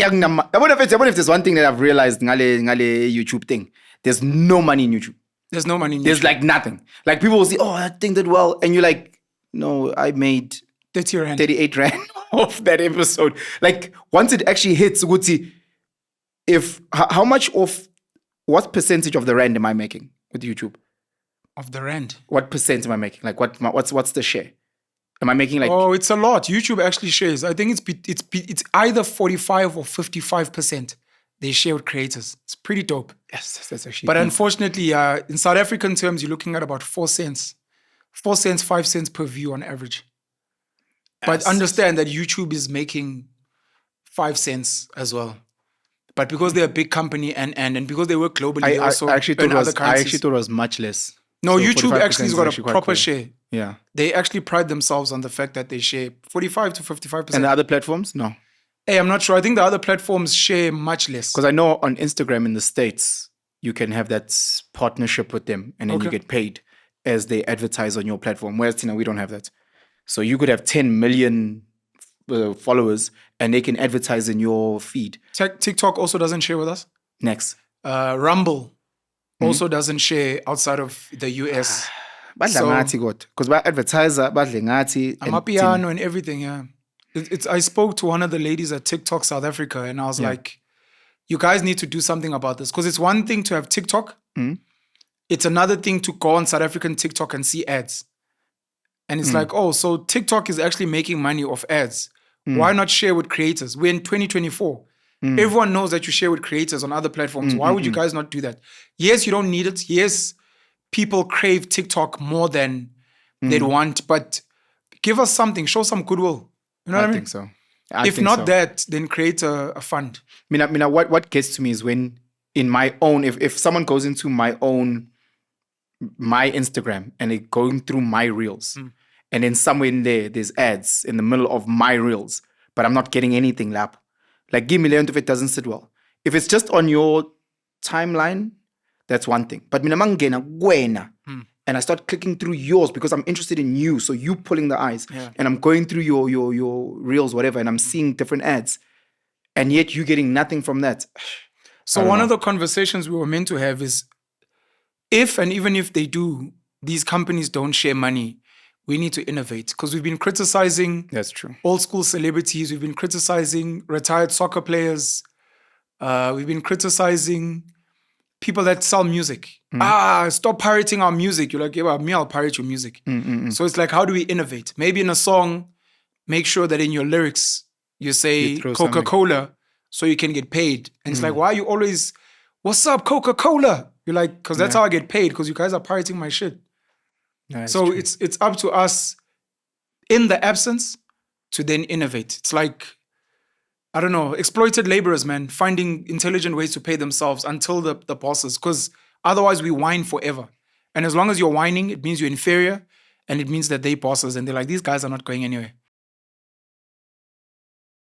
What if there's one thing that I've realized ngale YouTube thing? There's no money in YouTube. There's no money in There's YouTube. like nothing. Like people will say, oh, that thing did well. And you're like, no, I made 38 rand off that episode. Like once it actually hits, how much of, what percentage of the rand am I making with YouTube? Of the rand? What percent am I making? Like what's the share? Am I making like? Oh, it's a lot. YouTube actually shares. I think it's either 45 or 55%. They share with creators. It's pretty dope. Yes, that's actually. But unfortunately, in South African terms, you're looking at about 4 cents, 5 cents per view on average. But understand that YouTube is making 5 cents as well. But because they're a big company and because they work globally, they also I actually earn other currencies. I actually thought it was much less. No, So YouTube 45% actually has got is a quite proper cool. share. Yeah. They actually pride themselves on the fact that they share 45 to 55%. And the other platforms? No. Hey, I'm not sure. I think the other platforms share much less. Because I know on Instagram in the States, you can have that partnership with them and then you get paid as they advertise on your platform. Whereas, we don't have that. So you could have 10 million followers and they can advertise in your feed. TikTok also doesn't share with us. Next. Rumble also doesn't share outside of the US. Because by advertiser, Amapiano and everything, yeah. I spoke to one of the ladies at TikTok South Africa and I was like, you guys need to do something about this. Because it's one thing to have TikTok. It's another thing to go on South African TikTok and see ads. And it's like, oh, so TikTok is actually making money off ads. Why not share with creators? We're in 2024. Everyone knows that you share with creators on other platforms. Why would you guys not do that? Yes, you don't need it. Yes, people crave TikTok more than they'd want. But give us something. Show some goodwill. You know what I mean? think so. If not that, then create a fund. What gets to me is when in my own, if someone goes into my Instagram and they're going through my reels and then somewhere in there's ads in the middle of my reels, but I'm not getting anything lap. Like give me if it doesn't sit well. If it's just on your timeline, that's one thing. But and I start clicking through yours because I'm interested in you. So you pulling the eyes and I'm going through your reels, whatever, and I'm seeing different ads. And yet you're getting nothing from that. So one of the conversations we were meant to have is if and even if they do, these companies don't share money, we need to innovate. Because we've been criticizing That's true. old school celebrities. We've been criticizing retired soccer players. We've been criticizing people that sell music. Stop pirating our music. You're like, yeah, well, me, I'll pirate your music. So it's like, how do we innovate? Maybe in a song, make sure that in your lyrics, you say Coca-Cola so you can get paid. And it's like, why are you always, what's up, Coca-Cola? You're like, because that's how I get paid, because you guys are pirating my shit. So it's up to us in the absence to then innovate. It's like, I don't know, exploited laborers, man, finding intelligent ways to pay themselves until the bosses, because otherwise we whine forever. And as long as you're whining, it means you're inferior and it means that they bosses and they're like, these guys are not going anywhere.